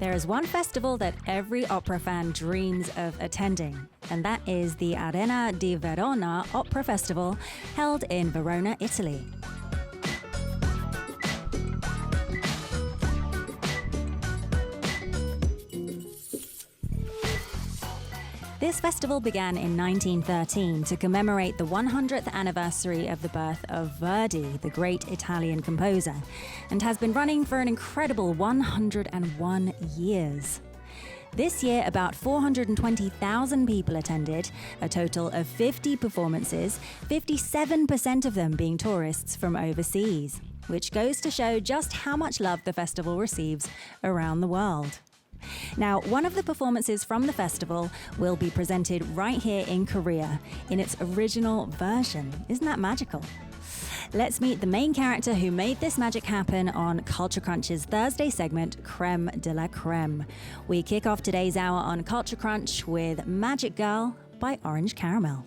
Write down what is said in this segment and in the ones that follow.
There is one festival that every opera fan dreams of attending, and that is the Arena di Verona Opera Festival, held in Verona, Italy. This festival began in 1913 to commemorate the 100th anniversary of the birth of Verdi, the great Italian composer, and has been running for an incredible 101 years. This year, about 420,000 people attended, a total of 50 performances, 57% of them being tourists from overseas, which goes to show just how much love the festival receives around the world. Now, one of the performances from the festival will be presented right here in Korea in its original version. Isn't that magical? Let's meet the main character who made this magic happen on Culture Crunch's Thursday segment, Creme de la Creme. We kick off today's hour on Culture Crunch with Magic Girl by Orange Caramel.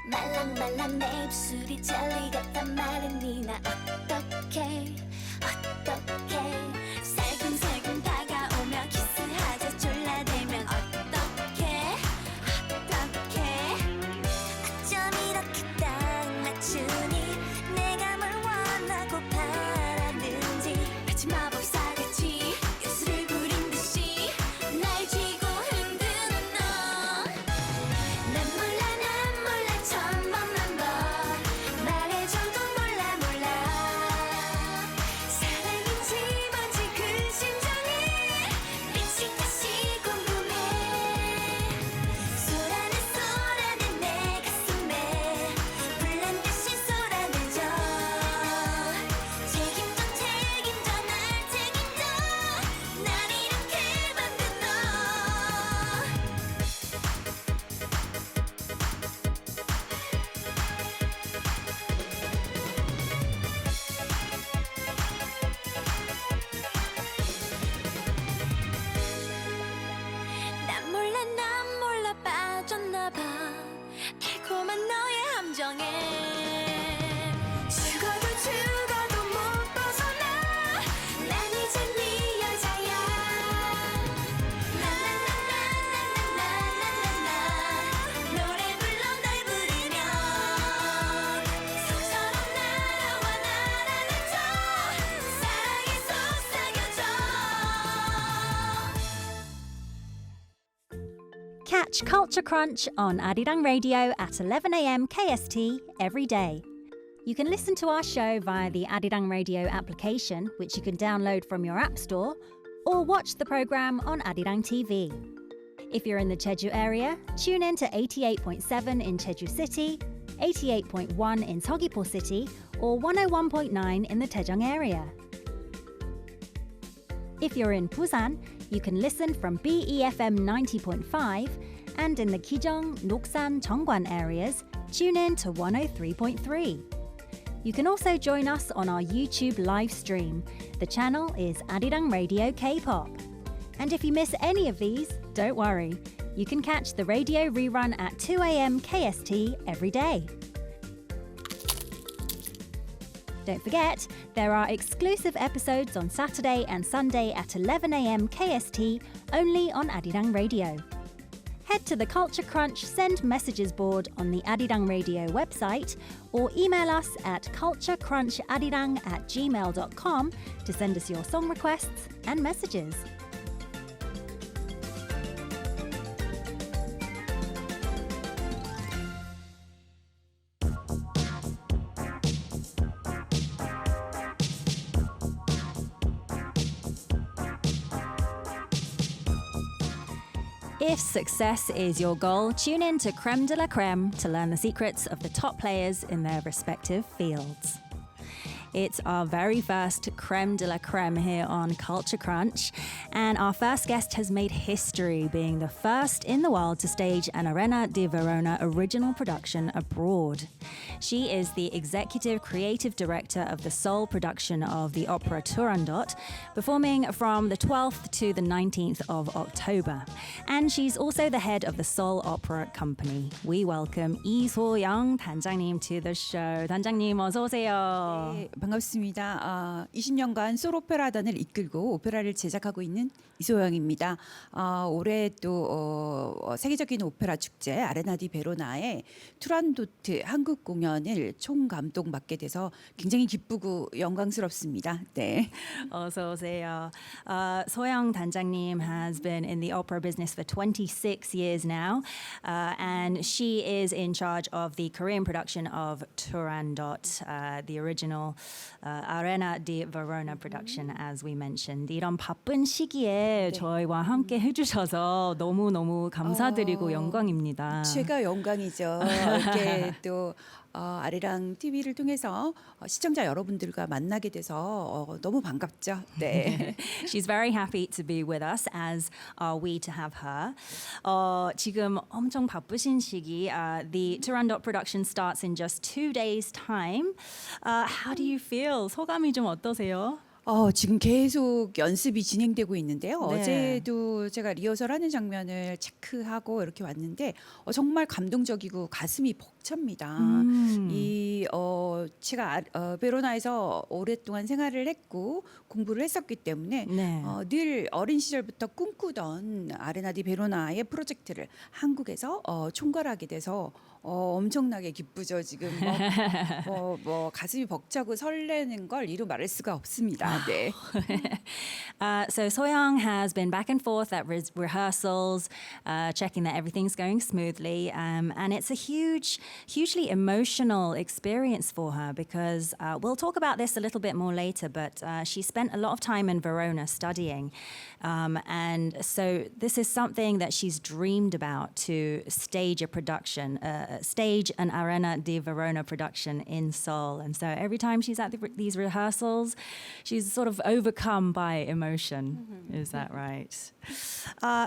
말랑말랑 내 입술이 젤리 같단 말이니 나 어떡해 살금살금 다가오며 키스하자 졸라대면 어떡해 어쩜 이렇게 딱 맞추니 내가 뭘 원하고 바라는지 마치 마법사같이 예술을 부린 듯이 날 쥐고 흔드는 너 난 몰라 천번만 더 말해줘도 몰라 사랑인지 뭔지 그 심정이 미치듯이 궁금해 쏟아내 내 가슴에 불난 듯이 쏟아내줘 책임져 날 책임져 날 이렇게 만든 너 난 몰라 빠졌나봐 달콤한 너의 함정에 죽어도 못 벗어나 난 이제 네 여자야 나나나나나나나나나 노래 불러 날 부르면 속처럼 날아와 날 안아줘 사랑에 속삭여줘 Catch Culture Crunch on Arirang Radio at 11 a.m. KST every day. You can listen to our show via the Arirang Radio application, which you can download from your app store, or watch the program on Arirang TV. If you're in the Jeju area, tune in to 88.7 in Jeju City, 88.1 in Seogwipo City, or 101.9 in the Daejeong area. If you're in Busan, you can listen from BEFM 90.5, and in the Kijong, Noksan, Jeongwan areas, tune in to 103.3. You can also join us on our YouTube live stream. The channel is Arirang Radio K-pop. And if you miss any of these, Don't worry, you can catch the radio rerun at 2 a.m. KST every day. Don't forget, there are exclusive episodes on Saturday and Sunday at 11 a.m. KST only on Arirang Radio. Head to the Culture Crunch Send Messages board on the Arirang Radio website or email us at culturecruncharirang@gmail.com to send us your song requests and messages. If success is your goal, tune in to Creme de la Creme to learn the secrets of the top players in their respective fields. It's our very first Creme de la Creme here on Culture Crunch, and our first guest has made history being the first in the world to stage an Arena di Verona original production abroad. She is the executive creative director of the Seoul production of the opera Turandot, performing from the 12th to the 19th of October. And she's also the head of the Seoul Opera Company. We welcome Lee So-young 단장님 to the show. 단장님 어서 오세요. 네, 반갑습니다. 20년간 솔 오페라단을 이끌고 오페라를 제작하고 있는 이소영입니다. 올해 또 세계적인 오페라 축제 아레나 디 베로나의 투란도트 한국 공연을 총감독 맡게 돼서 굉장히 기쁘고 영광스럽습니다. 네. 어서 오세요. 소영 단장님 has been in the opera business for 26 years now, and she is in charge of the Korean production of Turandot, the original Arena di Verona production, as we mentioned. 이런 바쁜 시기에 저희와 함께 해주셔서 너무너무 감사드리고 영광입니다. 제가 영광이죠. 이렇게 또 아리랑 TV를 통해서 시청자 여러분들과 만나게 돼서 너무 반갑죠. 네. She's very happy to be with us, as are we to have her. 지금 엄청 바쁘신 시기. The Turandot production starts in just 2 days' time. How do you feel? 소감이 좀 어떠세요? 지금 계속 연습이 진행되고 있는데요. 네. 어제도 제가 리허설하는 장면을 체크하고 이렇게 왔는데 정말 감동적이고 가슴이 벅찹니다. 제가 베로나에서 오랫동안 생활을 했고 공부를 했었기 때문에 네. 늘 어린 시절부터 꿈꾸던 아레나 디 베로나의 프로젝트를 한국에서 총괄하게 돼서 엄청나게 기쁘죠. 지금 뭐 가슴이 벅차고 설레는 걸 이루 말할 수가 없습니다. 네. So Soyoung has been back and forth at rehearsals, checking that everything's going smoothly, and it's a hugely emotional experience for her because we'll talk about this a little bit more later, but she spent a lot of time in Verona studying, and so this is something that she's dreamed about, to stage a production, stage an Arena di Verona production in Seoul. And so every time she's at these rehearsals, she's sort of overcome by emotion. Is that right?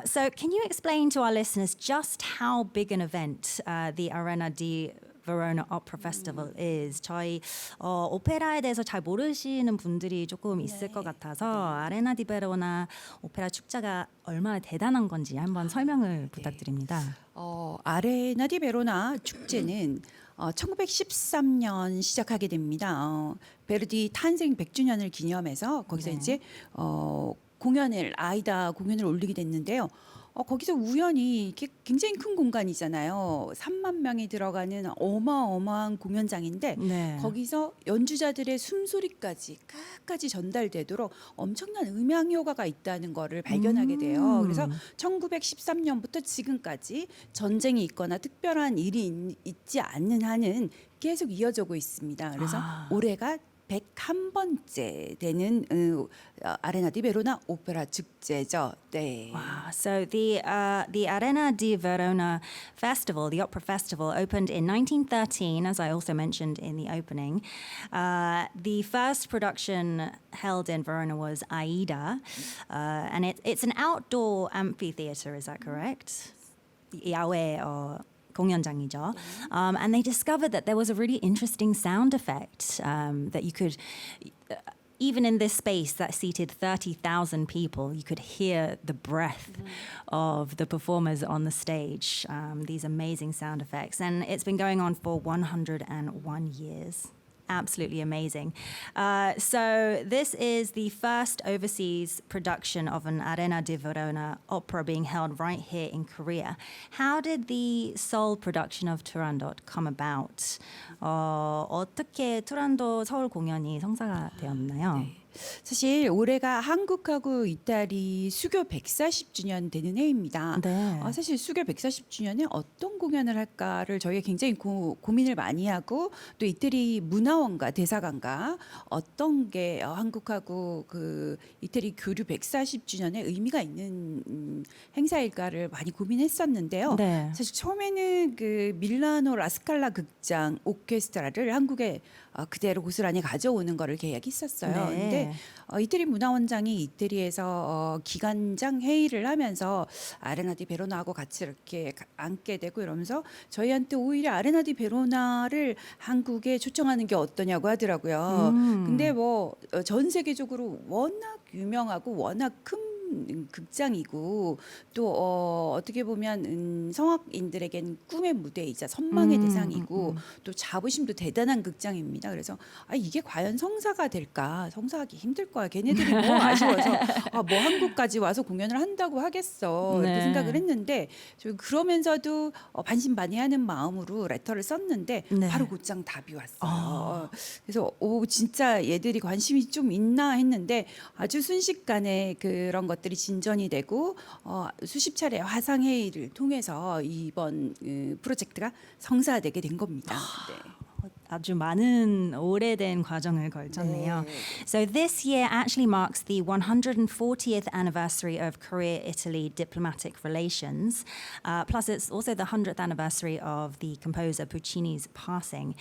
So can you explain to our listeners just how big an event the Arena di Verona Opera Festival is? 저희 오페라에 대해서 잘 모르시는 분들이 조금 있을 것 같아서 아레나 디 베로나 오페라 축제가 얼마나 대단한 건지 한번 설명을 부탁드립니다. 아레나 디 베로나 축제는 1913년 시작하게 됩니다. 베르디 탄생 100주년을 기념해서 거기서 이제 공연을 아이다 공연을 올리게 됐는데요. 거기서 우연히 굉장히 큰 공간이잖아요. 3만 명이 들어가는 어마어마한 공연장인데 거기서 연주자들의 숨소리까지 끝까지 전달되도록 엄청난 음향 효과가 있다는 거를 발견하게 돼요. 그래서 1913년부터 지금까지 전쟁이 있거나 특별한 일이 있지 않는 한은 계속 이어지고 있습니다. 그래서 올해가 101번째 되는 아레나 디 베로나 오페라 축제죠. 네. Wow. So the Arena di Verona Festival, the opera festival, opened in 1913, as I also mentioned in the opening. The first production held in Verona was Aida, and it's an outdoor amphitheater. Is that correct? 야외 공연장이죠. And they discovered that there was a really interesting sound effect that you could even in this space that seated 30,000 people, you could hear the breath of the performers on the stage, these amazing sound effects. And it's been going on for 101 years. Absolutely amazing. So this is the first overseas production of an Arena di Verona opera being held right here in Korea. How did the Seoul production of Turandot come about? 어떻게 투란도 서울 공연이 성사가 되었나요? 사실 올해가 한국하고 이탈이 수교 140주년 되는 해입니다. 네. 사실 수교 140주년에 어떤 공연을 할까를 저희가 굉장히 고민을 많이 하고 또 이태리 문화원과 대사관과 어떤 게 한국하고 그 이태리 교류 140주년에 의미가 있는 행사일까를 많이 고민했었는데요. 네. 사실 처음에는 그 밀라노 라스칼라 극장 오케스트라를 한국에 그대로 고스란히 가져오는 거를 계획했었어요. 네. 근데 이태리 문화원장이 이태리에서 기관장 회의를 하면서 아레나 디 베로나하고 같이 이렇게 앉게 되고 이러면서 저희한테 오히려 아레나 디 베로나를 한국에 초청하는 게 어떠냐고 하더라고요. 근데 뭐 전 세계적으로 워낙 유명하고 워낙 큰 극장이고 또 어떻게 보면 성악인들에겐 꿈의 무대이자 선망의 대상이고 또 자부심도 대단한 극장입니다. 그래서 이게 과연 성사가 될까? 성사하기 힘들 거야. 걔네들이 뭐 아쉬워서 뭐 한국까지 와서 공연을 한다고 하겠어. 이렇게 네. 생각을 했는데 그러면서도 반신반의하는 마음으로 레터를 썼는데 네. 바로 곧장 답이 왔어요. 그래서 진짜 얘들이 관심이 좀 있나 했는데 아주 순식간에 그런 것들이 진전이 되고 수십 차례 화상 회의를 통해서 이번 프로젝트가 성사되게 된 겁니다. 네. 아주 많은 오래된 과정을 걸쳤네요. 네. So this year actually marks the 140th anniversary of Korea-Italy diplomatic relations. Plus it's also the 100th anniversary of the composer Puccini's passing.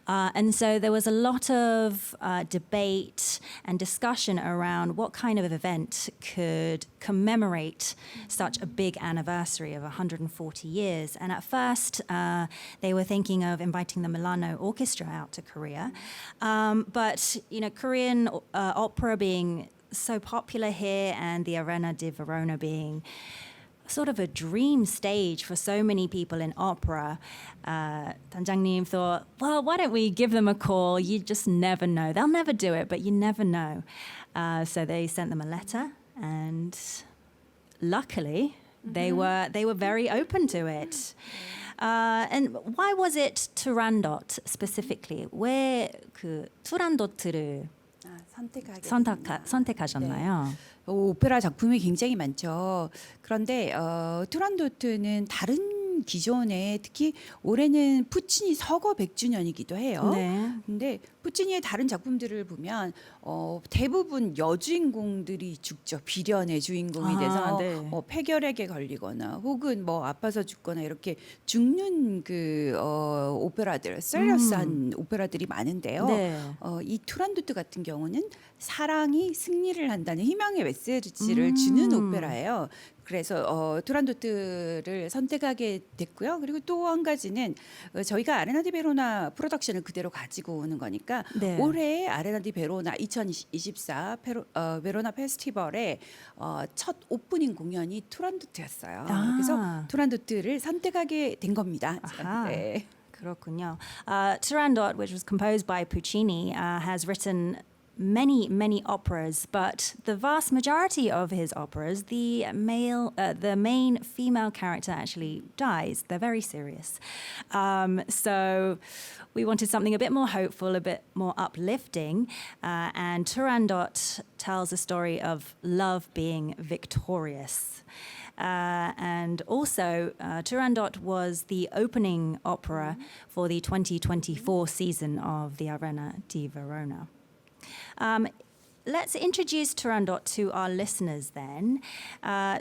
And so there was a lot of debate and discussion around what kind of event could commemorate such a big anniversary of 140 years. And at first, they were thinking of inviting the Milano Orchestra out to Korea. But, Korean opera being so popular here and the Arena di Verona being sort of a dream stage for so many people in opera, 단장님 thought, well, why don't we give them a call? You just never know. They'll never do it, but you never know. So they sent them a letter, and luckily they were very open to it. And why was it Turandot specifically? 왜 그 투란도트를 선택하셨나요? 오페라 작품이 굉장히 많죠. 그런데 투란도트는 다른 기존에 특히 올해는 푸치니 서거 100주년이기도 해요. 네. 근데 푸치니의 다른 작품들을 보면 대부분 여주인공들이 죽죠. 비련의 주인공이 돼서 네. 폐결핵에 걸리거나 혹은 아파서 죽거나 이렇게 죽는 그 오페라들, 셀러스한 오페라들이 많은데요. 네. 이 투란도트 같은 경우는 사랑이 승리를 한다는 희망의 메시지를 주는 오페라예요. 그래서 투란도트를 선택하게 됐고요. 그리고 또 한 가지는 저희가 아레나 디 베로나 프로덕션을 그대로 가지고 오는 거니까 네. 올해 아레나 디 베로나 2024 베로나 페스티벌의 첫 오프닝 공연이 투란도트였어요. 그래서 투란도트를 선택하게 된 겁니다. 아하. 네. 그렇군요. Turandot, which was composed by Puccini, has written many operas, but the vast majority of his operas, the main female character actually dies. They're very serious. So we wanted something a bit more hopeful, a bit more uplifting, and Turandot tells a story of love being victorious. And also, Turandot was the opening opera for the 2024 season of the Arena di Verona. Let's introduce Turandot to our listeners then.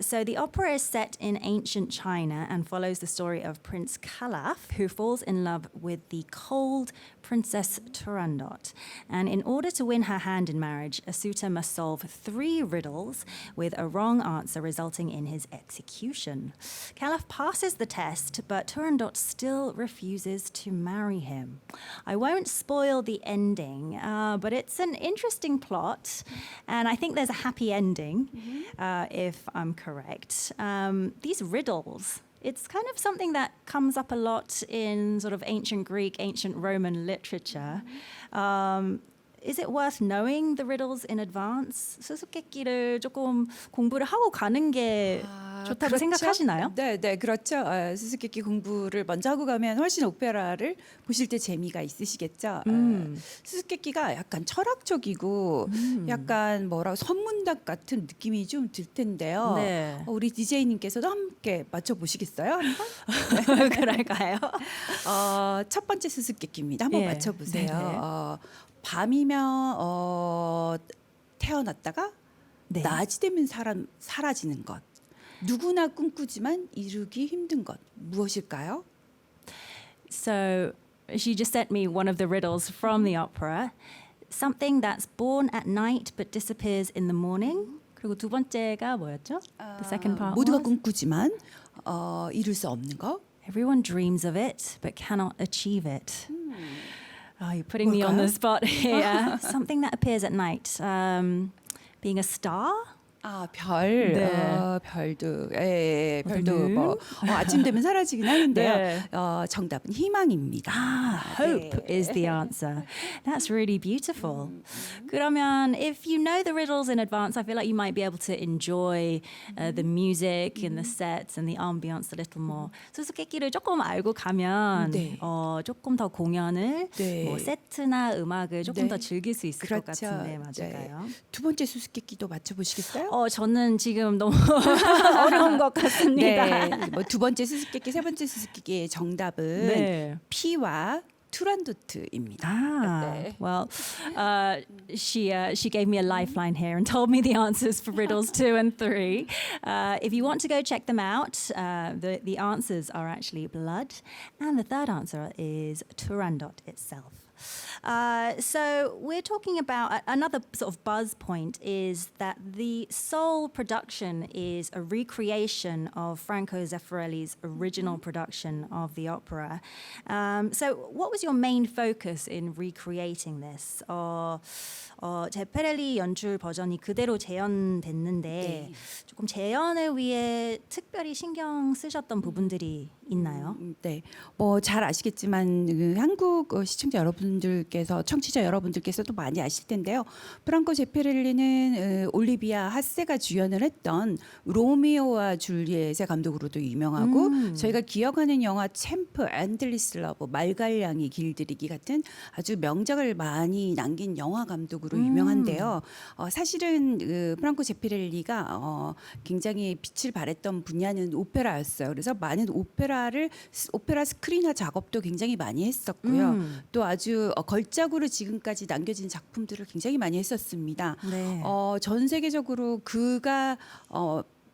So the opera is set in ancient China and follows the story of Prince Calaf, who falls in love with the cold Princess Turandot. And in order to win her hand in marriage, a suitor must solve 3 riddles with a wrong answer resulting in his execution. Calaf passes the test, but Turandot still refuses to marry him. I won't spoil the ending, but it's an interesting plot. it. And I think there's a happy ending, if I'm correct. These riddles, it's kind of something that comes up a lot in sort of ancient Greek, ancient Roman literature. Is it worth knowing the riddles in advance? 수수께끼를 조금 공부를 하고 가는 게 좋다고 생각하시나요? 네, 네, 그렇죠. 수수께끼 공부를 먼저 하고 가면 훨씬 오페라를 보실 때 재미가 있으시겠죠. 수수께끼가 약간 철학적이고 약간 뭐라고 선문답 같은 느낌이 좀 들 텐데요. 네. 우리 DJ님께서도 함께 맞춰보시겠어요? 한번? 그럴까요? 첫 번째 수수께끼입니다. 한번 예. 맞춰보세요. 네네. 밤이면 태어났다가 네. 낮이 되면 사라지는 것. 누구나 꿈꾸지만 이루기 힘든 것. 무엇일까요? So she just sent me one of the riddles from the opera. Something that's born at night but disappears in the morning. 그리고 두 번째가 뭐였죠? The second part 모두가 was? 꿈꾸지만 이룰 수 없는 것. Everyone dreams of it but cannot achieve it. Oh, you're putting me on the spot here. Something that appears at night. Being a star? 별, 네. 별도, 예, 별도 moon? 뭐 아침 되면 사라지긴 하는데요. 네. 정답은 희망입니다. Hope is the answer. That's really beautiful. 그러면 if you know the riddles in advance, I feel like you might be able to enjoy the music and the sets and the ambience a little more. 수수께끼를 조금 알고 가면 네. 조금 더 공연을 네. 뭐 세트나 음악을 조금 네. 더 즐길 수 있을 것 그렇죠. 같은데 맞을까요? 네. 두 번째 수수께끼도 맞춰보시겠어요? 저는 지금 너무 어려운 것 같습니다. 네, 뭐 두 번째 수수께끼, 세 번째 수수께끼의 정답은 네. 피와 투란도트입니다. 네. Well, she gave me a lifeline here and told me the answers for riddles 2 and 3. If you want to go check them out, the answers are actually blood, and the third answer is Turandot itself. So we're talking about another sort of buzz point is that the Soul production is a recreation of Franco Zeffirelli's original production of the opera. So what was your main focus in recreating this? 제페렐리 연출 버전이 그대로 재현됐는데 조금 재현을 위해 특별히 신경 쓰셨던 부분들이 있나요? 네, 뭐 잘 아시겠지만 한국 시청자 여러분들께서 청취자 여러분들께서도 많이 아실 텐데요. 프랑코 제페렐리는 올리비아 하세가 주연을 했던 로미오와 줄리엣의 감독으로도 유명하고 저희가 기억하는 영화 챔프, 엔들리스 러브, 말갈량이 길들이기 같은 아주 명작을 많이 남긴 영화 감독으로 유명한데요. 사실은 프랑코 제페렐리가 굉장히 빛을 발했던 분야는 오페라였어요. 그래서 많은 오페라 스크린화 작업도 굉장히 많이 했었고요. 또 아주 걸작으로 지금까지 남겨진 작품들을 굉장히 많이 했었습니다. 네. 전 세계적으로 그가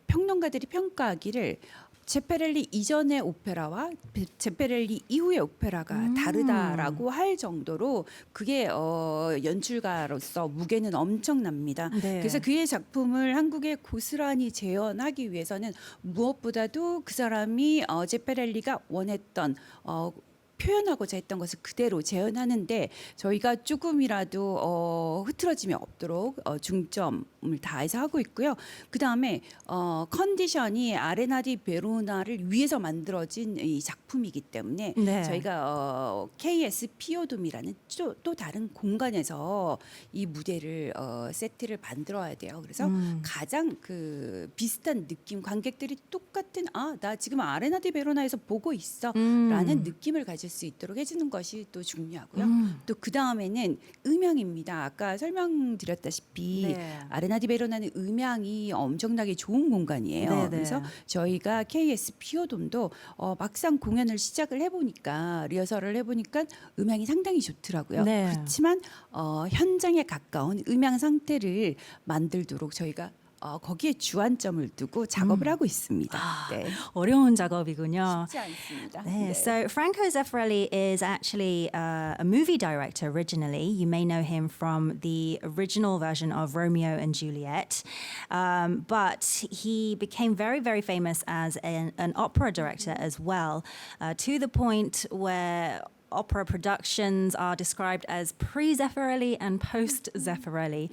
평론가들이 평가하기를 제페렐리 이전의 오페라와 제페렐리 이후의 오페라가 다르다라고 할 정도로 그게 연출가로서 무게는 엄청납니다. 네. 그래서 그의 작품을 한국에 고스란히 재현하기 위해서는 무엇보다도 그 사람이 제페렐리가 원했던 표현하고자 했던 것을 그대로 재현하는데 저희가 조금이라도 흐트러짐이 없도록 중점을 다해서 하고 있고요. 그 다음에 컨디션이 아레나 디 베로나를 위해서 만들어진 이 작품이기 때문에 네. 저희가 KS 피오돔이라는 또 다른 공간에서 이 무대를 세트를 만들어야 돼요. 그래서 가장 그 비슷한 느낌, 관객들이 똑같은 나 지금 아레나 디 베로나에서 보고 있어라는 느낌을 가질 수 있도록 해주는 것이 또 중요하고요. 또 그 다음에는 음향입니다. 아까 설명드렸다시피 네. 아레나 디 베로나는 음향이 엄청나게 좋은 공간이에요. 네네. 그래서 저희가 KS 피오돔도 막상 공연을 시작을 해보니까 리허설을 해보니까 음향이 상당히 좋더라고요. 네. 그렇지만 현장에 가까운 음향 상태를 만들도록 저희가 거기에 주안점을 두고 작업을 하고 있습니다. 네. 어려운 작업이군요. 쉽지 않습니다. Yeah, 네. so Franco Zeffirelli is actually a movie director originally. You may know him from the original version of Romeo and Juliet. But he became very, very famous as an opera director as well, to the point where opera productions are described as pre-Zeffirelli and post-Zeffirelli.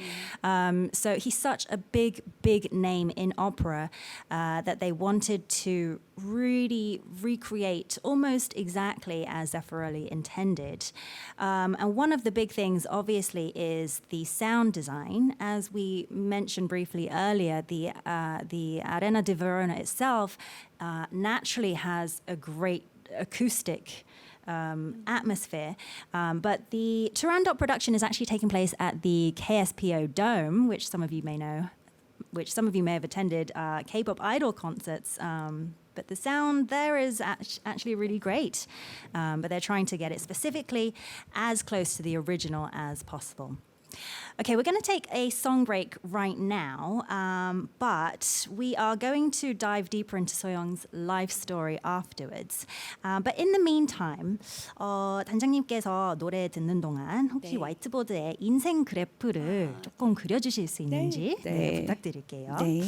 So he's such a big, big name in opera that they wanted to really recreate almost exactly as Zeffirelli intended. And one of the big things, obviously, is the sound design. As we mentioned briefly earlier, the Arena di Verona itself naturally has a great acoustic atmosphere. But the Turandot production is actually taking place at the KSPO Dome, which some of you may know, which some of you may have attended K-pop idol concerts. But the sound there is actually really great. But they're trying to get it specifically as close to the original as possible. Okay, we're going to take a song break right now, but we are going to dive deeper into Soyoung's life story afterwards. But in the meantime, 단장님께서 노래 듣는 동안 혹시 네. 화이트보드에 인생 그래프를 조금 그려주실 수 있는지 부탁드릴게요. 네.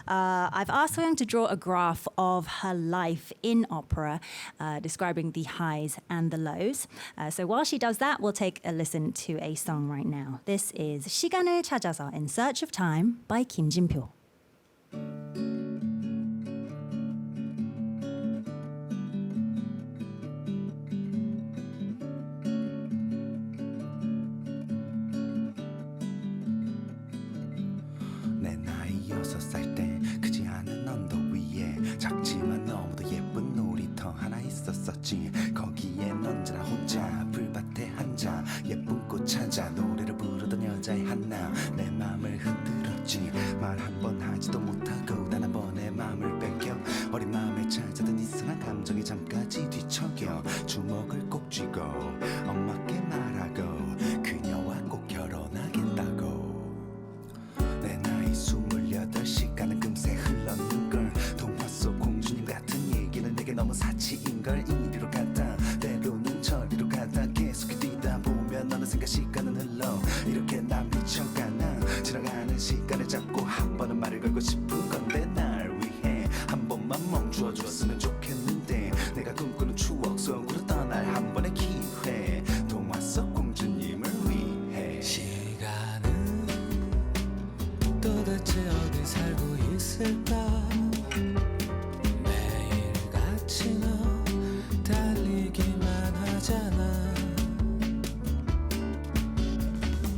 I've asked Soyoung to draw a graph of her life in opera, describing the highs and the lows. So while she does that, we'll take a listen to a song right now. This is 시간을 찾아서 In Search of Time by 김진표. 내 나이 6살 때 크지 않은 언덕 위에 작지만 너무도 예쁜 놀이터 하나 있었었지. 거기엔 언제나 혼자 불밭에 앉아 예쁜 꽃 찾아 노래를 부르던 여자의 하나 내 맘을 흔들었지. 말 한 번 하지도 못하고 단 한 번의 맘을 뺏겨 어린 마음에 찾아든 이상한 감정이 잠까지 뒤척여 주먹을 꼭 쥐고 엄마께 말하고 그녀와 꼭 결혼하겠다고. 내 나이 28 시간은 금세 흘렀는걸. 동화 속 공주님 같은 얘기는 내게 너무 사치인걸. 이리로 갔다 때로는 저리로 갔다 계속 뛰다 보면 어느샌가 시간은 흘러. 이렇게 난 미쳐가나 지나가는 시간을 잡고 한 번은 말을 걸고 싶은 건데 날 위해 한 번만 멈추어 줬으면 좋겠는데 내가 꿈꾸는 추억 속으로 떠날 한 번의 기회. 동화 속 공주님을 위해 시간은 도대체 어디 살고 있을까. 매일같이 너 달리기만 하잖아.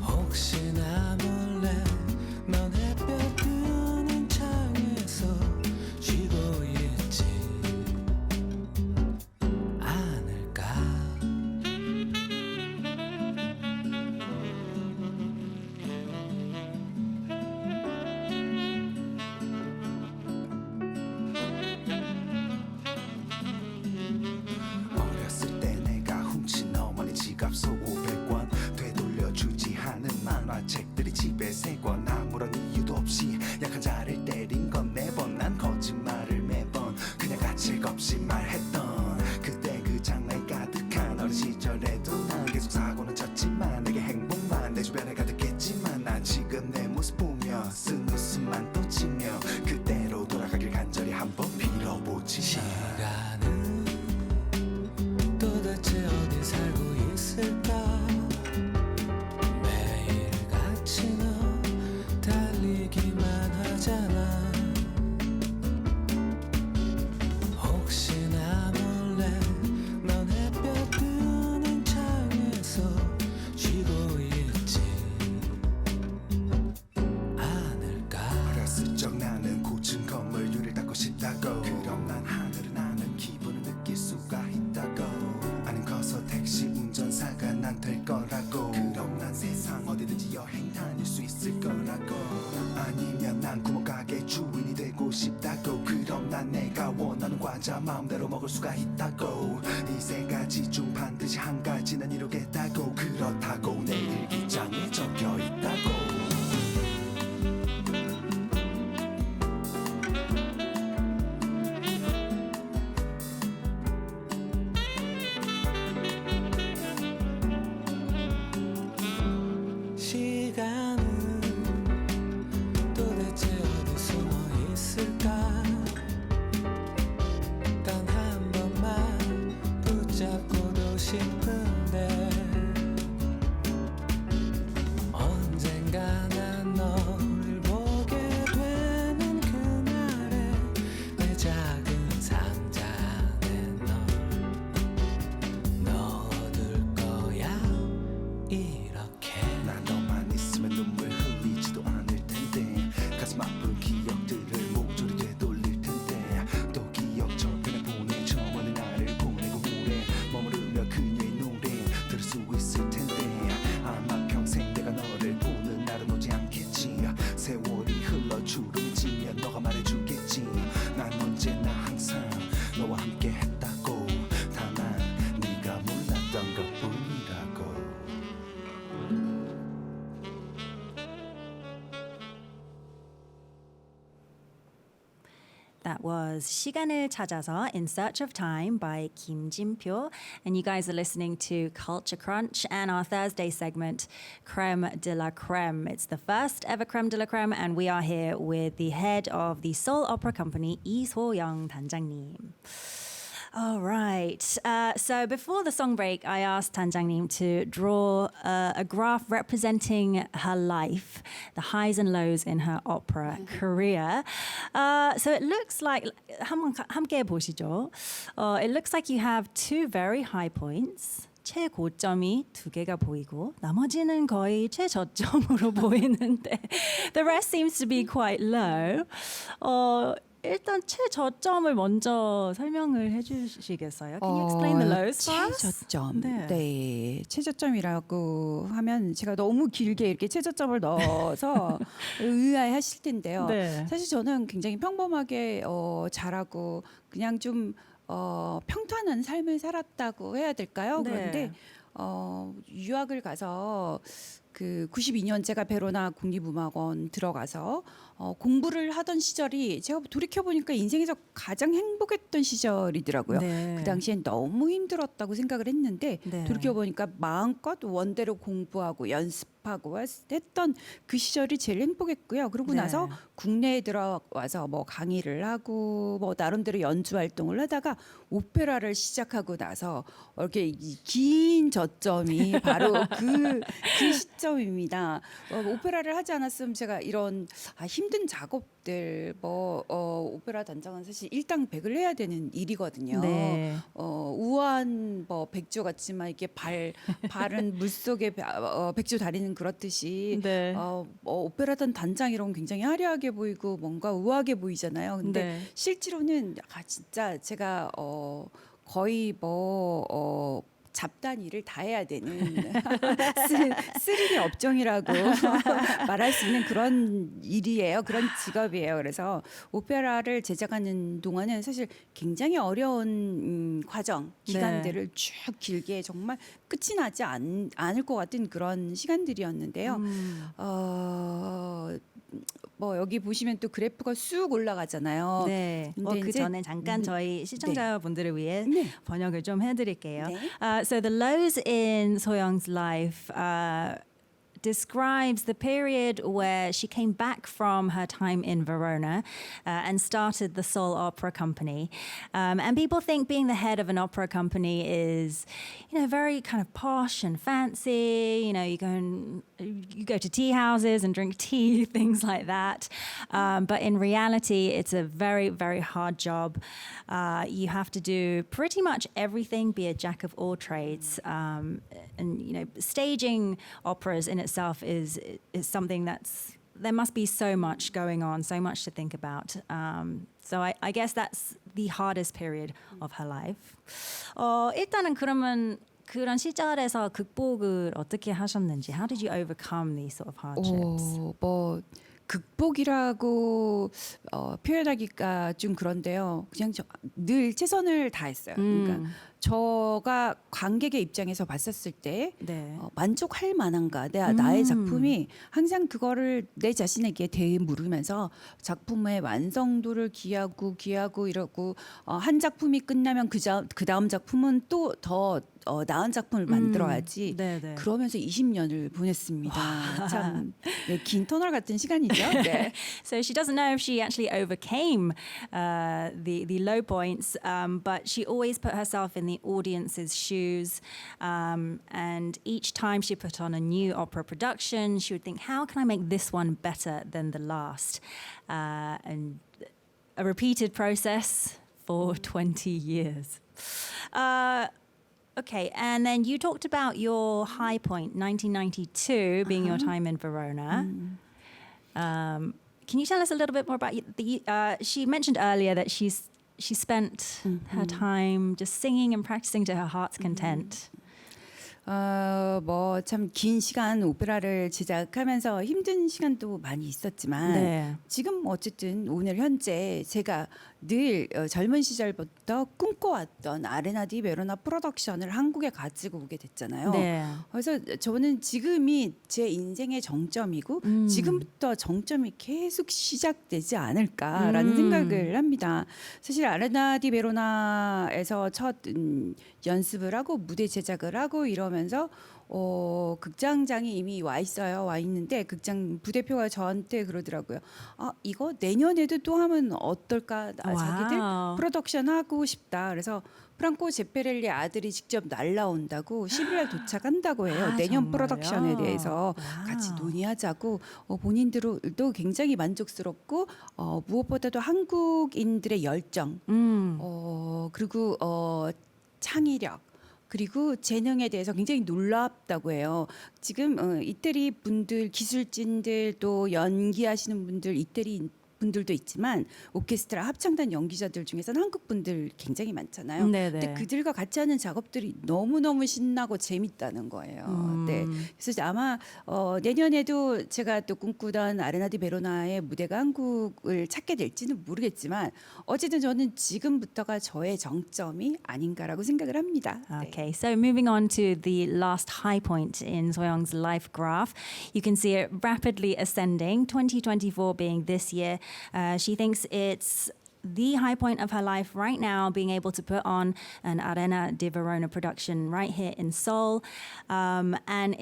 혹시나 몰래 넌 햇볕 드는 창에서 쉬고 있지 않을까. 어렸을 때 내가 훔친 어머니 지갑 속 500원 되돌려주지 않은 만화책들이 집에 3권. 아무런 이유도 없이 약한 자를 때린 건 4번. 난 거짓말을 매번 그냥 가책 없이 말했던 그때 그 장난이 가득한 어린 시절에도 난 계속 사고는 쳤지만 내게 행복만 내 주변에 가득했지만 난 지금 내 모습 보며 쓴 웃음만 또 지며 그대로 돌아가길 간절히 한번 빌어보지. 시간은 도대체 어디 살고 있을까. 매일같이 너 달리기만 하잖아. 혹시나 몰래 넌 햇볕 드는 창에서 쉬고 있지 않을까. 어렸을 적 나는 고층 건물 유리를 닦고 싶다고. 그럼 난 하늘을 나는 기분을 느낄 수가 있다고. 아님 커서 택시 운전사가 난 될 거라고. 그럼 난 세상 어디든지 여행 다닐 수 있을 거라고. 아니면 난 구멍가게 주인이 되고 싶다고. 그럼 난 내가 원하는 과자 마음대로 먹을 수가 있다고. 이 3가지 중 반드시 한 가지는 이루겠다고. 그렇다고 내 일기장에 적혀 있다고. 시간은 도대체 어디 숨어 있을까. 단 한 번만 That was 시간을 찾아서 In Search of Time by Kim Jin-pyo. And you guys are listening to Culture Crunch and our Thursday segment, Creme de la Creme. It's the first ever Creme de la Creme, and we are here with the head of the Seoul Opera Company, Lee So-young 단장님. All right. So before the song break, I asked Tanjangnim to draw a graph representing her life, the highs and lows in her opera career. So it looks like 함께 보시죠. It looks like you have two very high points. 최고점이 두 개가 보이고 나머지는 거의 최저점으로 보이는데 the rest seems to be quite low. 일단 최저점을 먼저 설명을 해주시겠어요? Can you explain the lows first? 최저점. 네. 네. 최저점이라고 하면 제가 너무 길게 이렇게 최저점을 넣어서 의아해하실 텐데요. 네. 사실 저는 굉장히 평범하게 잘하고 그냥 좀 평탄한 삶을 살았다고 해야 될까요? 네. 그런데 유학을 가서 그 92년 제가 베로나 국립음악원 들어가서 공부를 하던 시절이 제가 돌이켜 보니까 인생에서 가장 행복했던 시절이더라고요. 네. 그 당시엔 너무 힘들었다고 생각을 했는데 네. 돌이켜 보니까 마음껏 원대로 공부하고 연습하고 했던 그 시절이 제일 행복했고요. 그러고 네. 나서 국내에 들어와서 뭐 강의를 하고 뭐 나름대로 연주 활동을 하다가 오페라를 시작하고 나서 이렇게 긴 저점이 바로 그 시점입니다. 오페라를 하지 않았으면 제가 이런 힘든 작업들 오페라 단장은 사실 일당백을 해야 되는 일이거든요. 네. 우아한 백조 같지만 이게 발은 물속에 백조 다리는 그렇듯이 네. 오페라단 단장 이런 건 굉장히 화려하게 보이고 뭔가 우아하게 보이잖아요. 근데 네. 실제로는 진짜 제가 거의 잡다한 일을 다 해야 되는 스릴의 업종이라고 말할 수 있는 그런 일이에요. 그런 직업이에요. 그래서 오페라를 제작하는 동안은 사실 굉장히 어려운 과정, 기간들을 쭉 길게 정말 끝이 나지 않을 것 같은 그런 시간들이었는데요. 여기 보시면 또 그래프가 쑥 올라가잖아요. 네. 근데 그 이제 전에 잠깐 저희 시청자분들을 위해 네. 번역을 좀 해드릴게요. 네. So the lows in So-young's life describes the period where she came back from her time in Verona and started the Seoul Opera Company. And people think being the head of an opera company is, very kind of posh and fancy. You go to tea houses and drink tea, things like that. But in reality, it's a very, very hard job. You have to do pretty much everything, be a jack of all trades. And staging operas in itself is something there must be so much going on, so much to think about. So I guess that's the hardest period of her life. 일단은 그러면 그런 시절에서 극복을 어떻게 하셨는지, how did you overcome these sort of hardships? 극복이라고 표현하기가 좀 그런데요. 그냥 늘 최선을 다했어요. 그러니까 저가 관객의 입장에서 봤었을 때 네. 만족할 만한가 나의 작품이 항상 그거를 내 자신에게 되물으면서 작품의 완성도를 기하고 이러고 한 작품이 끝나면 그 다음 작품은 또 더 나은 작품을 만들어야지. 네네. 그러면서 20년을 보냈습니다. 참 긴 터널 같은 시간이죠. 네. So she doesn't know if she actually overcame the low points, but she always put herself in the audience's shoes. And each time she put on a new opera production, she would think, how can I make this one better than the last? And a repeated process for 20 years. Okay, and then you talked about your high point, 1992, being your time in Verona. Can you tell us a little bit more about she mentioned earlier that she spent her time just singing and practicing to her heart's content. 뭐 참 긴 시간 오페라를 제작하면서 힘든 시간도 많이 있었지만 네. 지금 어쨌든 오늘 현재 제가 늘 젊은 시절부터 꿈꿔왔던 아레나 디 베로나 프로덕션을 한국에 가지고 오게 됐잖아요. 네. 그래서 저는 지금이 제 인생의 정점이고 지금부터 정점이 계속 시작되지 않을까라는 생각을 합니다. 사실 아레나 디 베로나에서 첫 연습을 하고 무대 제작을 하고 이러면서 극장장이 이미 와 있어요. 와 있는데 극장 부대표가 저한테 그러더라고요. 아, 이거 내년에도 또 하면 어떨까? 자기들 와우. 프로덕션 하고 싶다. 그래서 프랑코 제페렐리 아들이 직접 날라온다고 10일날 도착한다고 해요. 아, 내년 정말요? 프로덕션에 대해서 와우. 같이 논의하자고 본인들도 굉장히 만족스럽고 무엇보다도 한국인들의 열정 그리고 창의력 그리고 재능에 대해서 굉장히 놀랍다고 해요. 지금 이태리 분들 기술진들 또 연기하시는 분들 이태리 분들도 있지만 오케스트라 합창단 연기자들 중에서는 한국 분들 굉장히 많잖아요. 네네. 근데 그들과 같이 하는 작업들이 너무너무 신나고 재밌다는 거예요. 네. 그래서 아마 내년에도 제가 또 꿈꾸던 아레나 디 베로나의 무대가 한국을 찾게 될지는 모르겠지만 어쨌든 저는 지금부터가 저의 정점이 아닌가라고 생각을 합니다. 네. Okay, so moving on to the last high point in Soyoung's life graph, you can see it rapidly ascending, 2024 being this year. She thinks it's the high point of her life right now, being able to put on an Arena di Verona production right here in Seoul. And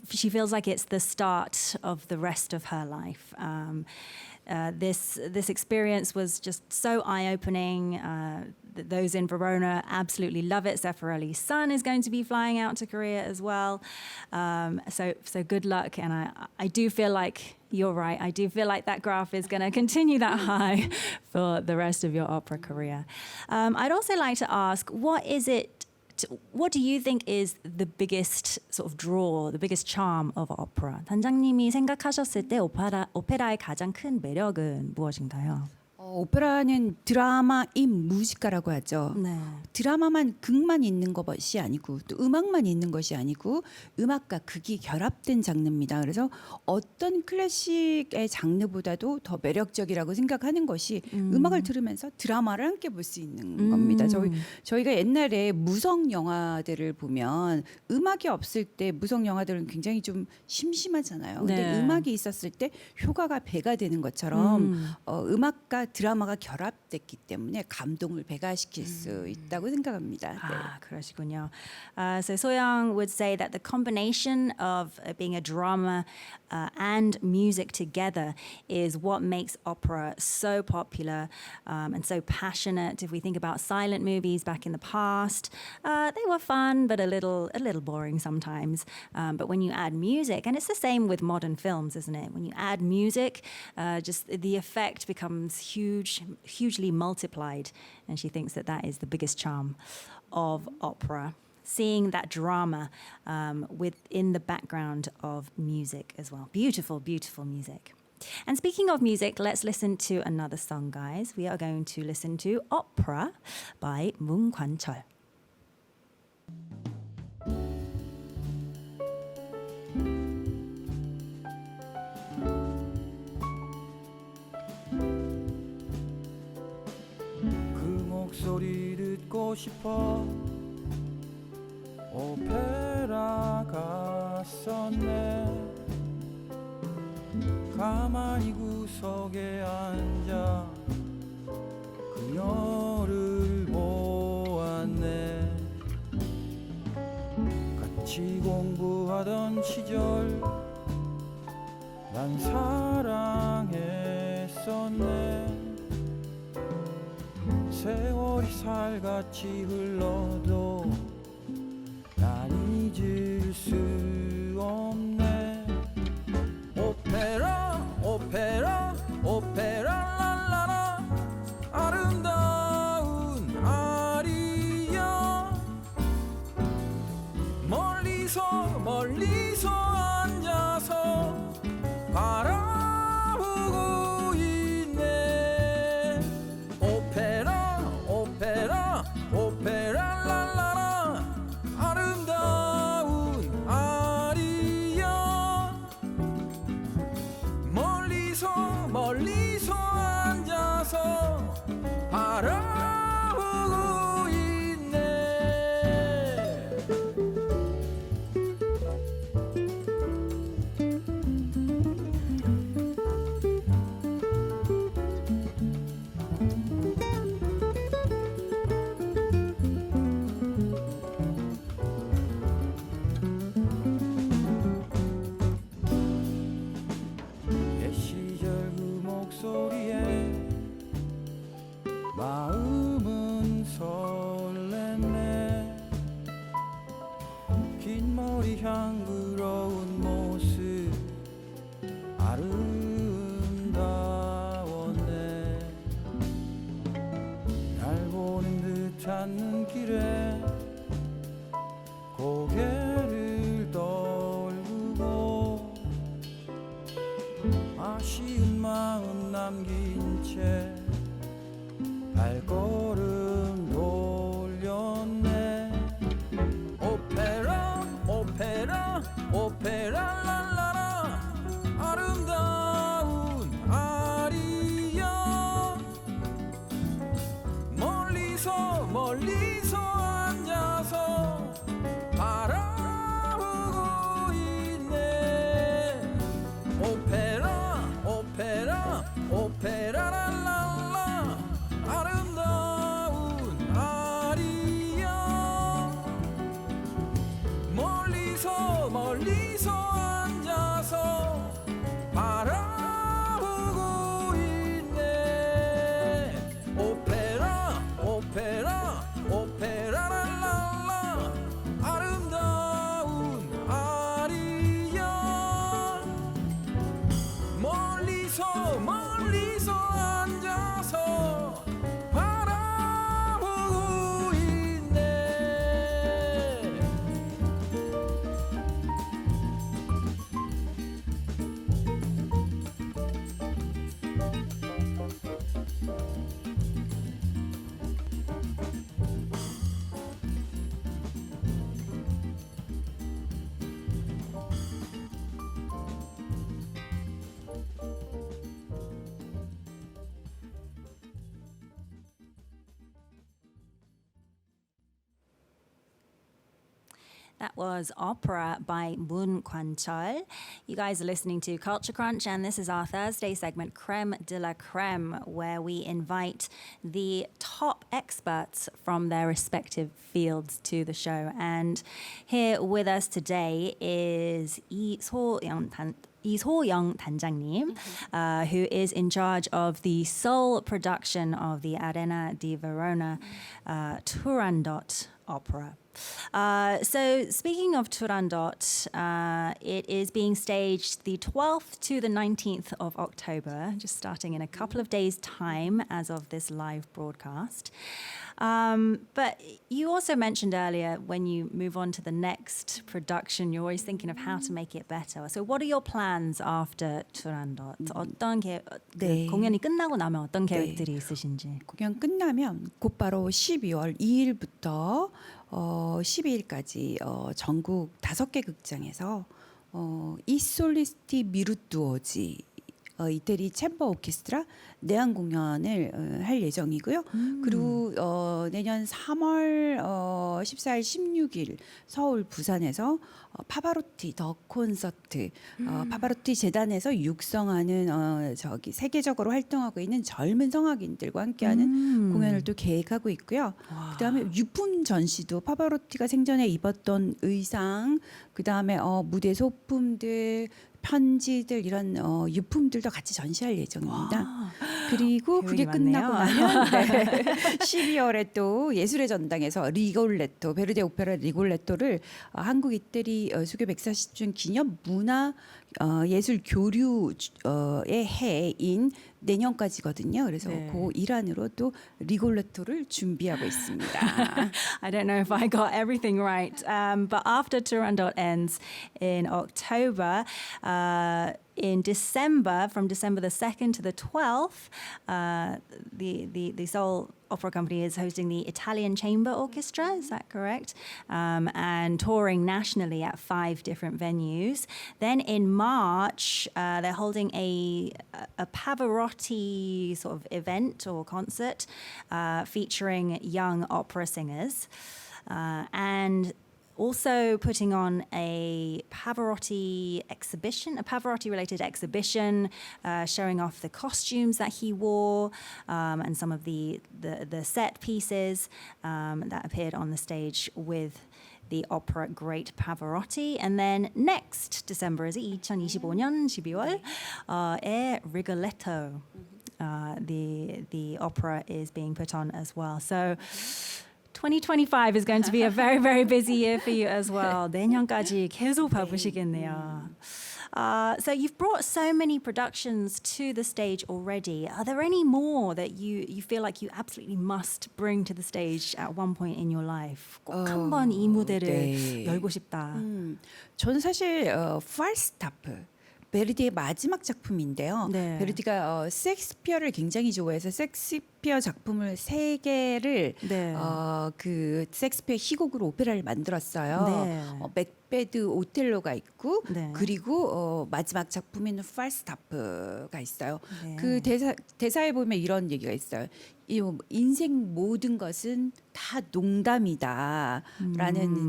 she feels like it's the start of the rest of her life. This experience was just so eye-opening. Those in Verona absolutely love it. Zeffirelli's son is going to be flying out to Korea as well. So good luck. And I do feel like you're right. I do feel like that graph is going to continue that high for the rest of your opera career. I'd also like to ask, what do you think is the biggest sort of draw, the biggest charm of opera? 단장님이 생각하셨을 때 오페라의 가장 큰 매력은 무엇인가요? 오페라는 드라마인 무지가라고 하죠. 네. 드라마만 극만 있는 것이 아니고 또 음악만 있는 것이 아니고 음악과 극이 결합된 장르입니다. 그래서 어떤 클래식의 장르보다도 더 매력적이라고 생각하는 것이 음악을 들으면서 드라마를 함께 볼 수 있는 겁니다. 저희가 옛날에 무성 영화들을 보면 음악이 없을 때 무성 영화들은 굉장히 좀 심심하잖아요. 근데 네. 음악이 있었을 때 효과가 배가 되는 것처럼 음악과 드라마가 결합됐기 때문에 감동을 배가시킬 수 있다고 생각합니다. 네. Ah, 그러시군요. So Soyoung would say that the combination of being a drama and music together is what makes opera so popular and so passionate. If we think about silent movies back in the past, they were fun but a little boring sometimes. But when you add music, and it's the same with modern films, isn't it? When you add music, just the effect becomes hugely multiplied. And she thinks that is the biggest charm of opera. Seeing that drama within the background of music as well. Beautiful, beautiful music. And speaking of music, let's listen to another song, guys. We are going to listen to Opera by Moon Kwan-chol. 목소리 듣고 싶어 오페라 갔었네 가만히 구석에 앉아 그녀를 보았네 같이 공부하던 시절 난 사랑했었네 세월이 살같이 흘러도 난 잊을 수 없네 오페라 오페라 오페라 랄라라 아름다운 아리야 멀리서 앉아서 바라보고 있네 오페라 랄라라 아름다운 향그러운 모습 아름다웠네. 날 보는 듯한 눈길에 고개를 떨구고 아쉬운 마음 남긴 채 발걸음 돌렸네. 오페라 오페라 오페라 랄라라 아름다운 아리야. 멀리서 멀리서 앉아서 바라보고 있네. 오페라 오페라 오페라 랄랄라 아름다운 아리야. 멀리서 멀리서 앉아서 바라보고 있네. 오페라 오페라 오페라 랄랄라 아름다운 아리야. 멀리서 멀리서 앉아서 바라보고 있네. That was Opera by Moon Kwan-chol. You guys are listening to Culture Crunch, and this is our Thursday segment, Creme de la Creme, where we invite the top experts from their respective fields to the show. And here with us today is Lee So-young 단장님, who is in charge of the sole production of the Arena di Verona Turandot opera. So speaking of Turandot, it is being staged the 12th to the 19th of October, just starting in a couple of days' time as of this live broadcast. But you also mentioned earlier when you move on to the next production, you're always thinking of how to make it better. So what are your plans after Turandot? 어떤 네. 공연이 끝나고 나면 어떤 계획들이 있으신지? 공연 끝나면 곧바로 12월 2일부터 12일까지 전국 5개 극장에서 이 솔리스티 미루뚜오지 이태리 챔버 오케스트라 내한 공연을 할 예정이고요. 그리고 내년 3월 14일, 16일 서울, 부산에서 파바로티 더 콘서트, 파바로티 재단에서 육성하는 세계적으로 활동하고 있는 젊은 성악인들과 함께하는 공연을 또 계획하고 있고요. 그다음에 유품 전시도 파바로티가 생전에 입었던 의상, 그다음에 무대 소품들, 편지들 이런 유품들도 같이 전시할 예정입니다. 와, 그리고 그게 많네요. 끝나고 나면 12월에 또 예술의 전당에서 리골레토, 베르디 오페라 리골레토를 한국 이태리 수교 140주년 기념 문화 예술 교류의 해인 내년까지거든요. 그래서 네. 그 일환으로 또 리골레토를 준비하고 있습니다. I don't know if I got everything right, but after Turandot ends in October, in December, from December the 2nd to the 12th, the Seoul Opera Company is hosting the Italian Chamber Orchestra, is that correct? And touring nationally at 5 different venues. Then in March, they're holding a Pavarotti sort of event or concert featuring young opera singers. And also putting on a Pavarotti exhibition, a Pavarotti-related exhibition, showing off the costumes that he wore and some of the set pieces that appeared on the stage with the opera great Pavarotti. And then next December is 2025년 12월에 Rigoletto. The opera is being put on as well. So 2025 is going to be a very, very busy year for you as well. 내년까지 계속 바쁘시겠네요. So you've brought so many productions to the stage already. Are there any more that you feel like you absolutely must bring to the stage at one point in your life? 꼭 한번 이 무대를 네. 열고 싶다. 저는 사실 Falstaff 베르디의 마지막 작품인데요. 네. 베르디가 셰익스피어를 굉장히 좋아해서 셰익스피어 작품을 3개를 네. 그 셰익스피어 희곡으로 오페라를 만들었어요. 네. 맥베드 오텔로가 있고 네. 그리고 마지막 작품인 팔스타프가 있어요. 네. 그 대사에 보면 이런 얘기가 있어요. 인생 모든 것은 다 농담이다라는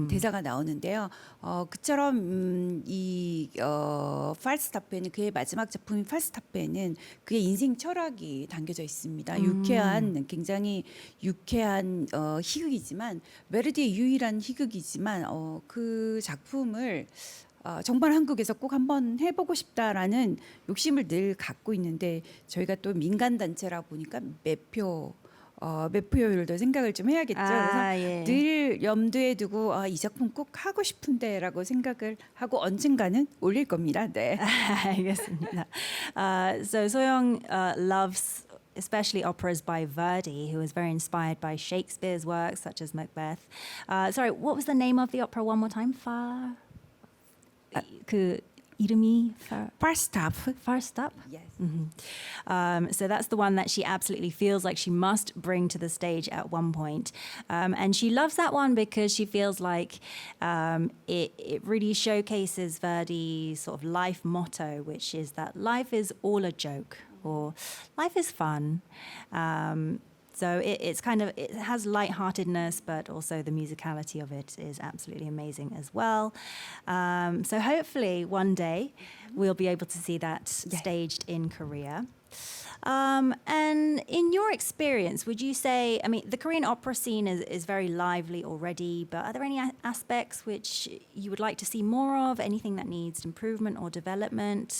대사가 나오는데요. 그처럼 이 팔스타프에는 그의 마지막 작품인 팔스타프에는 그의 인생 철학이 담겨져 있습니다. 굉장히 유쾌한 희극이지만 베르디의 유일한 희극이지만 그 작품을 정말 한국에서 꼭 한번 해보고 싶다라는 욕심을 늘 갖고 있는데 저희가 또 민간 단체라 보니까 매표율도 생각을 좀 해야겠죠. 그래서 예. 늘 염두에 두고 이 작품 꼭 하고 싶은데라고 생각을 하고 언젠가는 올릴 겁니다. 네. 알겠습니다. So 소영 loves especially operas by Verdi, who was very inspired by Shakespeare's works such as Macbeth. Sorry, what was the name of the opera one more time? 그 이름이 Falstaff. Falstaff? Yes. So that's the one that she absolutely feels like she must bring to the stage at one point. And she loves that one because she feels like it really showcases Verdi's sort of life motto, which is that life is all a joke or life is fun. So it has lightheartedness, but also the musicality of it is absolutely amazing as well. So hopefully one day we'll be able to see that staged in Korea. And in your experience, would you say, I mean, the Korean opera scene is very lively already, but are there any aspects which you would like to see more of? Anything that needs improvement or development?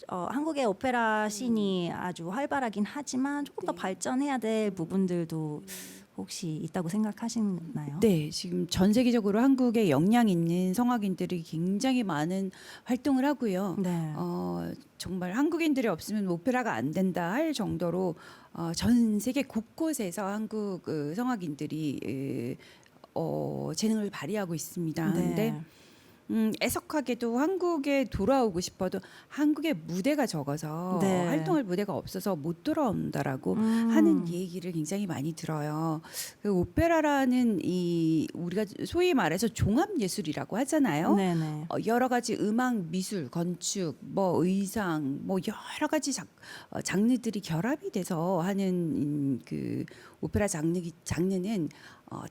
한국의 오페라 씬이 아주 활발하긴 하지만 조금 더 발전해야 될 부분들도 혹시 있다고 생각하시나요? 네, 지금 전 세계적으로 한국에 역량 있는 성악인들이 굉장히 많은 활동을 하고요. 네. 정말 한국인들이 없으면 오페라가 안 된다 할 정도로 전 세계 곳곳에서 한국 성악인들이 재능을 발휘하고 있습니다. 네. 근데 애석하게도 한국에 돌아오고 싶어도 한국에 무대가 적어서 네. 활동할 무대가 없어서 못 돌아온다라고 하는 얘기를 굉장히 많이 들어요. 그 오페라라는 우리가 소위 말해서 종합 예술이라고 하잖아요. 네네. 여러 가지 음악, 미술, 건축, 뭐 의상, 뭐 여러 가지 장르들이 결합이 돼서 하는 그 오페라 장르는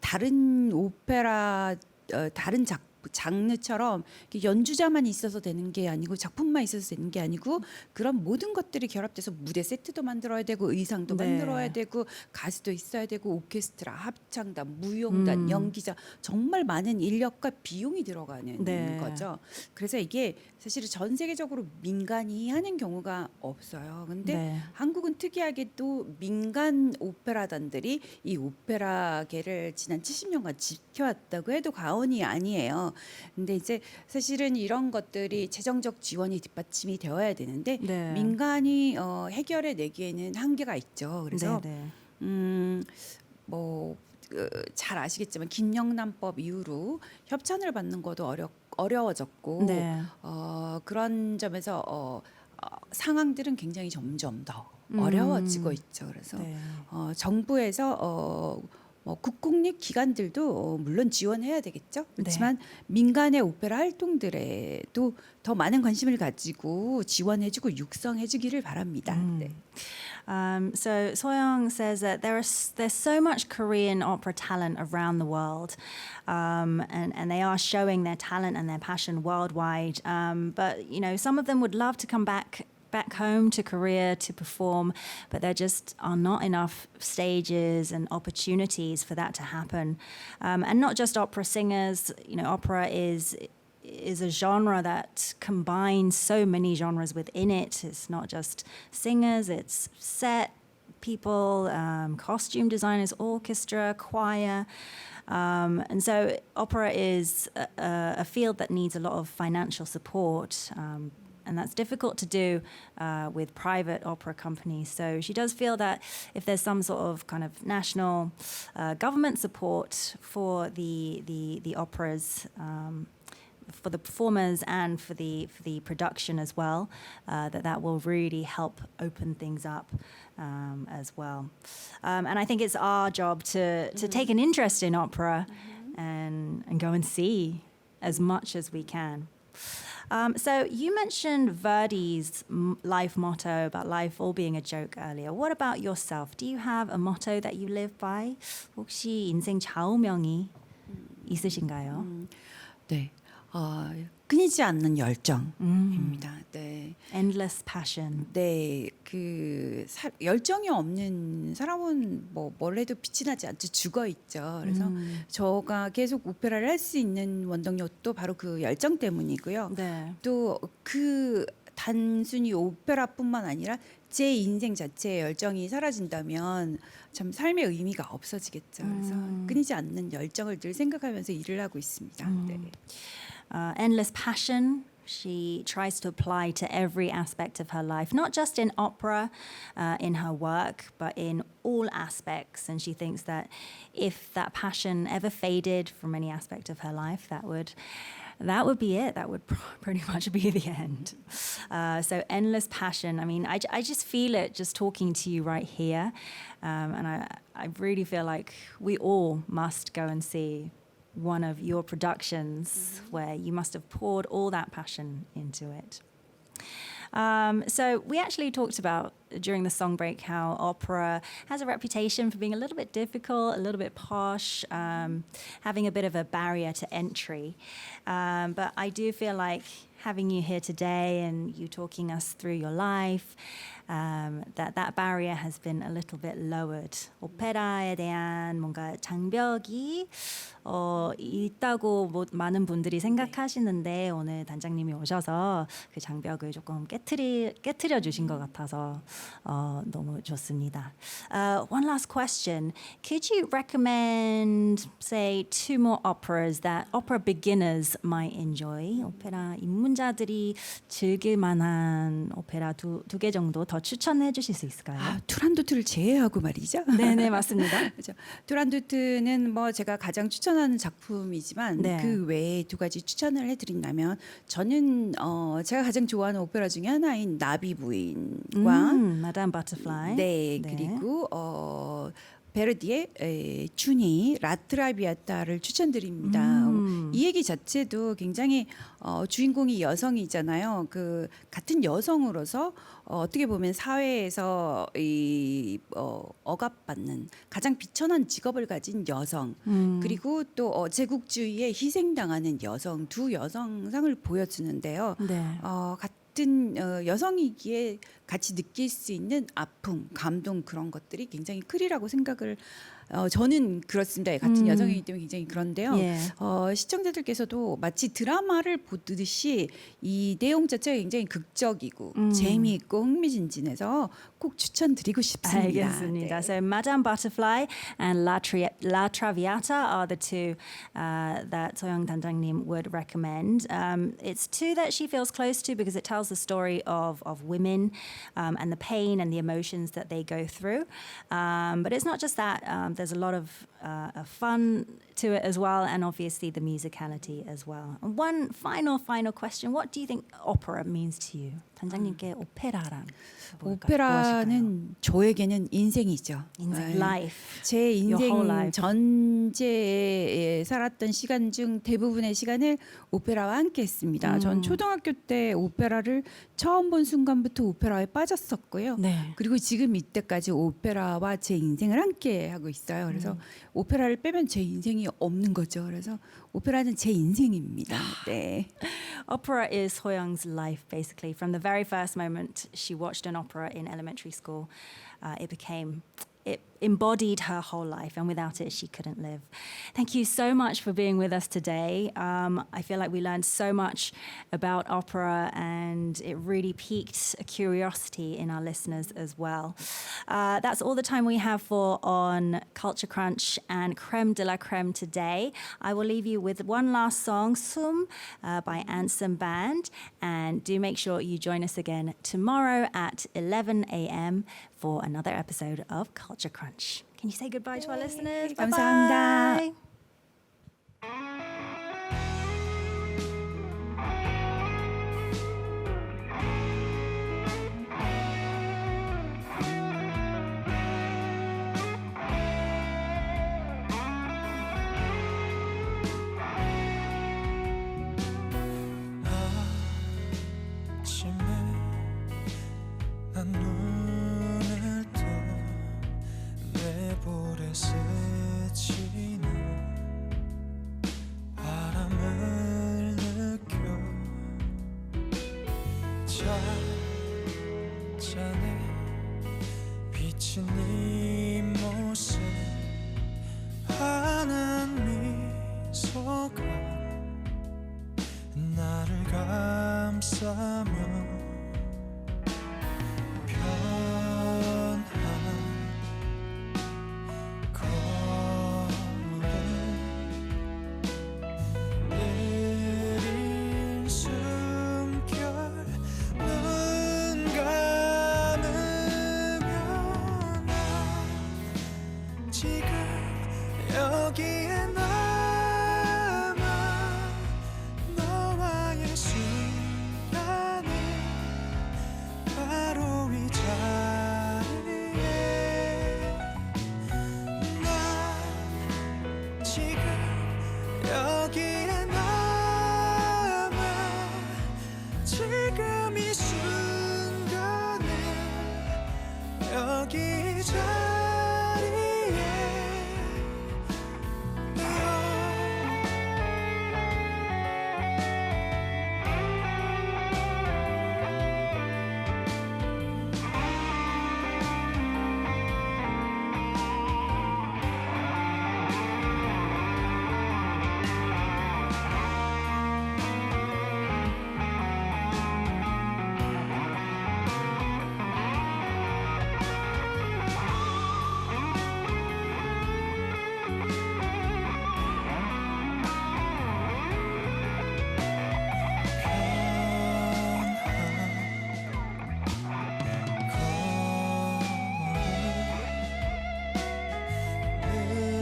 다른 오페라 다른 장르처럼 연주자만 있어서 되는 게 아니고 작품만 있어서 되는 게 아니고 그런 모든 것들이 결합돼서 무대 세트도 만들어야 되고 의상도 네. 만들어야 되고 가수도 있어야 되고 오케스트라, 합창단, 무용단, 연기자 정말 많은 인력과 비용이 들어가는 네. 거죠. 그래서 이게 사실은 전 세계적으로 민간이 하는 경우가 없어요. 근데 네. 한국은 특이하게 또 민간 오페라단들이 이 오페라계를 지난 70년간 지켜왔다고 해도 과언이 아니에요. 근데 이제 사실은 이런 것들이 재정적 지원이 뒷받침이 되어야 되는데 네. 민간이 해결해 내기에는 한계가 있죠. 그래서 네네. 잘 아시겠지만 김영란법 이후로 협찬을 받는 것도 어려워졌고 네. 그런 점에서 상황들은 굉장히 점점 더 어려워지고 있죠. 그래서 네. 정부에서 국공립 기관들도 물론 지원해야 되겠죠. 그렇지만 민간의 오페라 활동들에도 더 많은 관심을 가지고 지원해주고 육성해주기를 바랍니다. 네. So Soyoung says that there's so much Korean opera talent around the world, and they are showing their talent and their passion worldwide. But you know, some of them would love to come back home to Korea to perform, but there just are not enough stages and opportunities for that to happen. And not just opera singers. You know, opera is a genre that combines so many genres within it. It's not just singers, it's set, people, costume designers, orchestra, choir. And so opera is a field that needs a lot of financial support. And that's difficult to do with private opera companies. So she does feel that if there's some sort of kind of national government support for the operas, for the performers and for the production as well, that will really help open things up as well. And I think it's our job to take an interest in opera and go and see as much as we can. So you mentioned Verdi's life motto about life all being a joke earlier. What about yourself? Do you have a motto that you live by? 혹시 인생 좌우명이 있으신가요? 네. 끊이지 않는 열정입니다. 네. Endless passion. 네, 열정이 없는 사람은 뭘 해도 빛이 나지 않죠. 죽어 있죠. 그래서 저가 계속 오페라를 할 수 있는 원동력도 바로 그 열정 때문이고요. 네. 또 단순히 오페라뿐만 아니라 제 인생 자체의 열정이 사라진다면 참 삶의 의미가 없어지겠죠. 그래서 끊이지 않는 열정을 늘 생각하면서 일을 하고 있습니다. 네. Endless passion. She tries to apply to every aspect of her life, not just in opera, in her work, but in all aspects. And she thinks that if that passion ever faded from any aspect of her life, that would be it. That would pretty much be the end. So endless passion. I mean, I just feel it just talking to you right here. And I really feel like we all must go and see one of your productions where you must have poured all that passion into it. So we actually talked about during the song break how opera has a reputation for being a little bit difficult, a little bit posh, having a bit of a barrier to entry. But I do feel like having you here today and you talking us through your life, that barrier has been a little bit lowered. 오페라에 대한 뭔가 장벽이 있다고 많은 분들이 생각하시는데 오늘 단장님이 오셔서 그 장벽을 조금 깨트려 주신 것 같아서 너무 좋습니다. One last question. Could you recommend, say, 2 more operas that opera beginners might enjoy? 오페라 입문자들이 즐길 만한 오페라 두 개 정도 더 추천해 주실 수 있을까요? 투란도트를 제외하고 말이죠. 네네, 맞습니다. 그렇죠. 투란도트는 제가 가장 추천하는 작품이지만 네. 그 외에 2가지 추천을 해드린다면 저는 제가 가장 좋아하는 오페라 중에 하나인 나비 부인과 Madame Butterfly. 네, 그리고 베르디의 주니 라트라비아타를 추천드립니다. 이 얘기 자체도 굉장히 주인공이 여성이잖아요. 그 같은 여성으로서 어떻게 보면 사회에서 억압받는 가장 비천한 직업을 가진 여성 그리고 또 제국주의에 희생당하는 여성 두 여성상을 보여주는데요. 네. 같은 여성이기에 같이 느낄 수 있는 아픔, 감동 그런 것들이 굉장히 크리라고 생각을 저는 그렇습니다. 같은 여성이기 때문에 굉장히 그런데요. 예. 시청자들께서도 마치 드라마를 보듯이 이 내용 자체가 굉장히 극적이고 재미있고 흥미진진해서 꼭 추천드리고 싶습니다. 알겠습니다. 네. So Madame Butterfly and La Traviata are the 2 that 소영 단장님 would recommend. It's 2 that she feels close to because it tells the story of women and the pain and the emotions that they go through. But it's not just that. There's a lot of fun to it as well, and obviously the musicality as well. And one final question: what do you think opera means to you? 단장님께 오페라란 오페라는 저에게는 인생이죠. 인생, 네. life. 제 Your whole 인생 life. 전체에 살았던 시간 중 대부분의 시간을 오페라와 함께했습니다. 전 초등학교 때 오페라를 처음 본 순간부터 오페라에 빠졌었고요. 네. 그리고 지금 이때까지 오페라와 제 인생을 함께 하고 있어요. 그래서 오페라를 빼면 제 인생이 없는 거죠. 그래서 오페라는 제 인생입니다. 네. Opera is Soyoung's life, basically. From the very first moment she watched an opera in elementary school, it embodied her whole life, and without it, she couldn't live. Thank you so much for being with us today. I feel like we learned so much about opera, and it really piqued a curiosity in our listeners as well. That's all the time we have for on Culture Crunch and Creme de la Creme today. I will leave you with one last song, Sum, by Ansem Band, and do make sure you join us again tomorrow at 11 a.m. for another episode of Culture Crunch. Can you say goodbye to our listeners? 감사합니다. Bye-bye. 아침에 난 눈을 떠 내 볼에 스치는 바람을 느껴 잔잔해 비친 네 모습 환한 미소가 나를 감싸며 편한 걸음 느린 숨결 눈 감으며 나 지금 여기에 남아 너와의 시간을 바로 이 자리에 난 지금 여기에 남아 지금 이 순간을 여기 이 자리에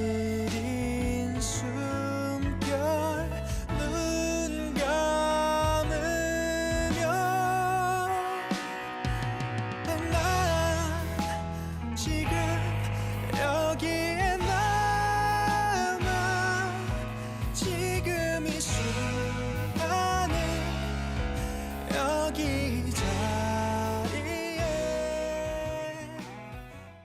느린 숨결 눈 감으며 난 지금 여기에 남아 지금 이 순간을 여기